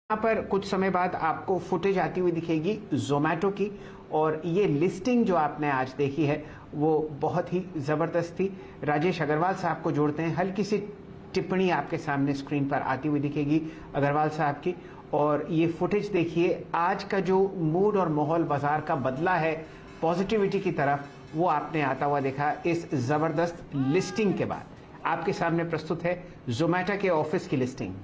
यहाँ पर कुछ समय बाद आपको फुटेज आती हुई दिखेगी जोमेटो की। और ये लिस्टिंग जो आपने आज देखी है वो बहुत ही ज़बरदस्त थी। राजेश अग्रवाल साहब को जोड़ते हैं, हल्की सी टिप्पणी आपके सामने स्क्रीन पर आती हुई दिखेगी अग्रवाल साहब की। और ये फुटेज देखिए, आज का जो मूड और माहौल बाजार का बदला है पॉजिटिविटी की तरफ, वो आपने आता हुआ देखा इस ज़बरदस्त लिस्टिंग के बाद। आपके सामने प्रस्तुत है जोमेटो के ऑफिस की लिस्टिंग।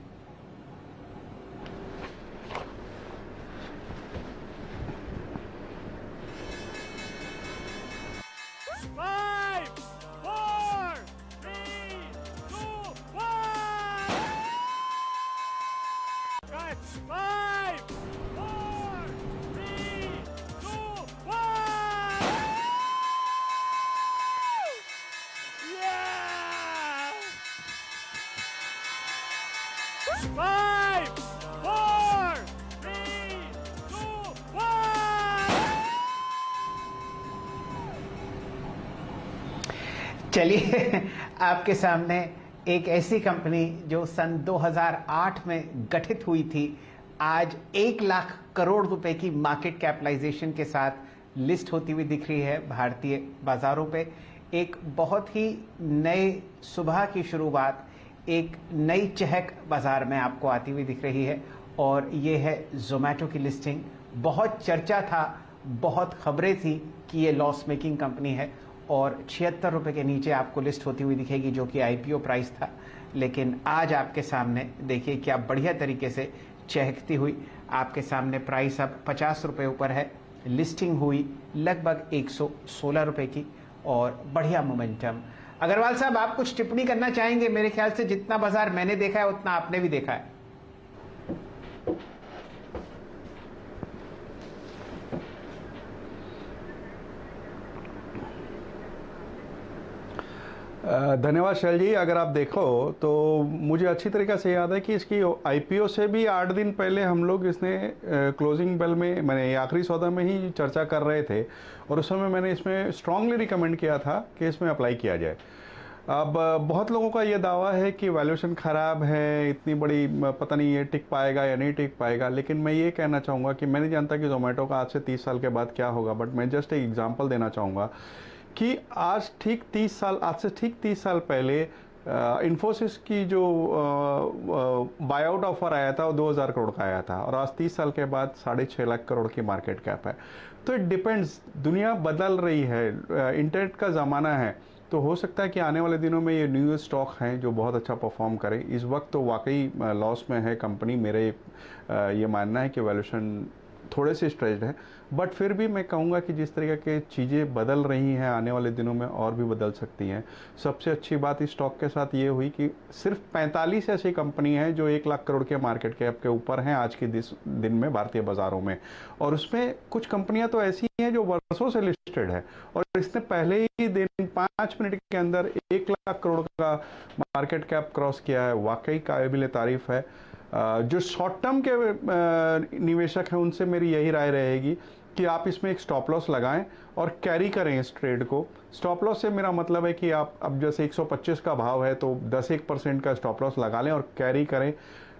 चलिए आपके सामने एक ऐसी कंपनी जो सन 2008 में गठित हुई थी, आज 1 लाख करोड़ रुपए की मार्केट कैपिटलाइजेशन के साथ लिस्ट होती हुई दिख रही है भारतीय बाजारों पे। एक बहुत ही नए सुबह की शुरुआत, एक नई चहक बाजार में आपको आती हुई दिख रही है। और ये है जोमेटो की लिस्टिंग। बहुत चर्चा था, बहुत खबरें थी कि ये लॉस मेकिंग कंपनी है और 76 रुपए के नीचे आपको लिस्ट होती हुई दिखेगी, जो कि आईपीओ प्राइस था। लेकिन आज आपके सामने देखिए क्या बढ़िया तरीके से चहकती हुई आपके सामने प्राइस अब 50 रुपए ऊपर है। लिस्टिंग हुई लगभग 116 रुपए की और बढ़िया मोमेंटम। अग्रवाल साहब, आप कुछ टिप्पणी करना चाहेंगे? मेरे ख्याल से जितना बाजार मैंने देखा है उतना आपने भी देखा है। धन्यवाद शैल जी। अगर आप देखो तो मुझे अच्छी तरीके से याद है कि इसकी आईपीओ से भी 8 दिन पहले हम लोग इसने क्लोजिंग बेल में, मैंने आखिरी सौदा में ही चर्चा कर रहे थे और उस समय मैंने इसमें स्ट्रांगली रिकमेंड किया था कि इसमें अप्लाई किया जाए। अब बहुत लोगों का ये दावा है कि वैल्यूएशन ख़राब है, इतनी बड़ी पता नहीं ये टिक पाएगा या नहीं टिक पाएगा। लेकिन मैं ये कहना चाहूँगा कि मैं नहीं जानता कि जोमेटो का आज से 30 साल के बाद क्या होगा, बट मैं जस्ट एक एग्जांपल देना चाहूँगा कि आज से ठीक 30 साल पहले इन्फोसिस की जो बायआउट ऑफर आया था वो 2000 करोड़ का आया था और आज 30 साल के बाद 6.5 लाख करोड़ की मार्केट कैप है। तो इट डिपेंड्स, दुनिया बदल रही है, इंटरनेट का ज़माना है। तो हो सकता है कि आने वाले दिनों में ये न्यू स्टॉक हैं जो बहुत अच्छा परफॉर्म करें। इस वक्त तो वाकई लॉस में है कंपनी। मेरे ये मानना है कि वैल्यूएशन थोड़े से स्ट्रेच्ड है, बट फिर भी मैं कहूँगा कि जिस तरीके के चीज़ें बदल रही हैं आने वाले दिनों में और भी बदल सकती हैं। सबसे अच्छी बात इस स्टॉक के साथ ये हुई कि सिर्फ 45 ऐसी कंपनी हैं जो 1 लाख करोड़ के मार्केट कैप के ऊपर हैं आज के दिन में भारतीय बाज़ारों में। और उसमें कुछ कंपनियां तो ऐसी हैं जो वर्षों से लिस्टेड है और इसने पहले ही दिन 5 मिनट के अंदर 1 लाख करोड़ का मार्केट कैप क्रॉस किया है। वाकई काबिल तारीफ है। जो शॉर्ट टर्म के निवेशक हैं उनसे मेरी यही राय रहेगी कि आप इसमें एक स्टॉप लॉस लगाएं और कैरी करें इस ट्रेड को। स्टॉप लॉस से मेरा मतलब है कि आप अब जैसे 125 का भाव है तो 10-1% का स्टॉप लॉस लगा लें और कैरी करें।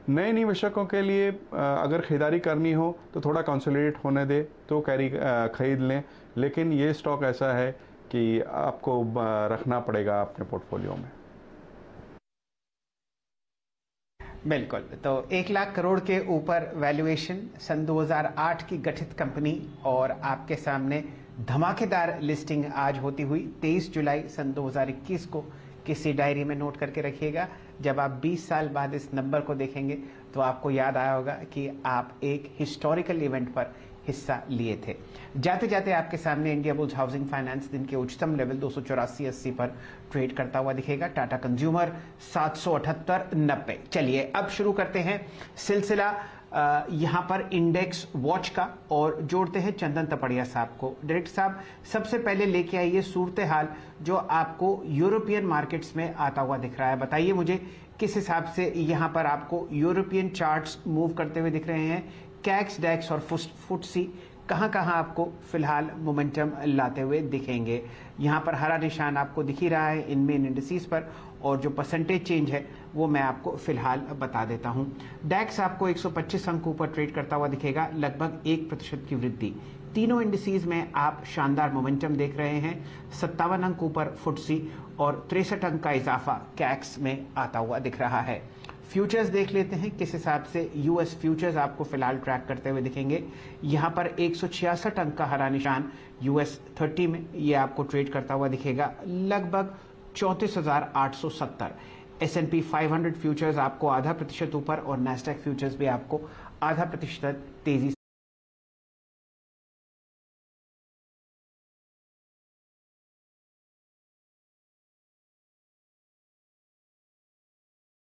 नए निवेशकों के लिए अगर खरीदारी करनी हो तो थोड़ा कंसोलिडेट होने दे तो खरीद लें। लेकिन ये स्टॉक ऐसा है कि आपको रखना पड़ेगा अपने पोर्टफोलियो में। बिल्कुल। तो 1 लाख करोड़ के ऊपर वैल्यूएशन, सन 2008 की गठित कंपनी और आपके सामने धमाकेदार लिस्टिंग आज होती हुई 23 जुलाई सन 2021 को। किसी डायरी में नोट करके रखिएगा। जब आप 20 साल बाद इस नंबर को देखेंगे तो आपको याद आया होगा कि आप एक हिस्टोरिकल इवेंट पर हिस्सा लिए थे। जाते जाते आपके सामने इंडिया बुल्स हाउसिंग फाइनेंस दिन के उच्चतम लेवल 284.80 पर ट्रेड करता हुआ दिखेगा। टाटा कंज्यूमर 778.90। चलिए अब शुरू करते हैं सिलसिला यहाँ पर इंडेक्स वॉच का और जोड़ते हैं चंदन तपड़िया साहब को। डायरेक्टर साहब, सबसे पहले लेके आइए सूरत हाल जो आपको यूरोपियन मार्केट्स में आता हुआ दिख रहा है। बताइए मुझे किस हिसाब से यहाँ पर आपको यूरोपियन चार्ट्स मूव करते हुए दिख रहे हैं। कैक्स, डैक्स और फुटसी कहां कहां आपको फिलहाल मोमेंटम लाते हुए दिखेंगे। यहां पर हरा निशान आपको दिख ही रहा है इन मेन इंडिसेस पर, और जो परसेंटेज चेंज है वो मैं आपको फिलहाल बता देता हूं। डैक्स आपको 125 अंक ऊपर ट्रेड करता हुआ दिखेगा, लगभग 1% की वृद्धि। तीनों इंडिसेस में आप शानदार मोमेंटम देख रहे हैं। 57 अंक ऊपर फुटसी और 63 अंक का इजाफा कैक्स में आता हुआ दिख रहा है। फ्यूचर्स देख लेते हैं किस हिसाब से यूएस फ्यूचर्स आपको फिलहाल ट्रैक करते हुए दिखेंगे। यहां पर 166 अंक का हरा निशान यूएस 30 में ये आपको ट्रेड करता हुआ दिखेगा, लगभग 34,870। S&P 500 फ्यूचर्स आपको 0.5% ऊपर और नैस्डैक फ्यूचर्स भी आपको 0.5% तेजी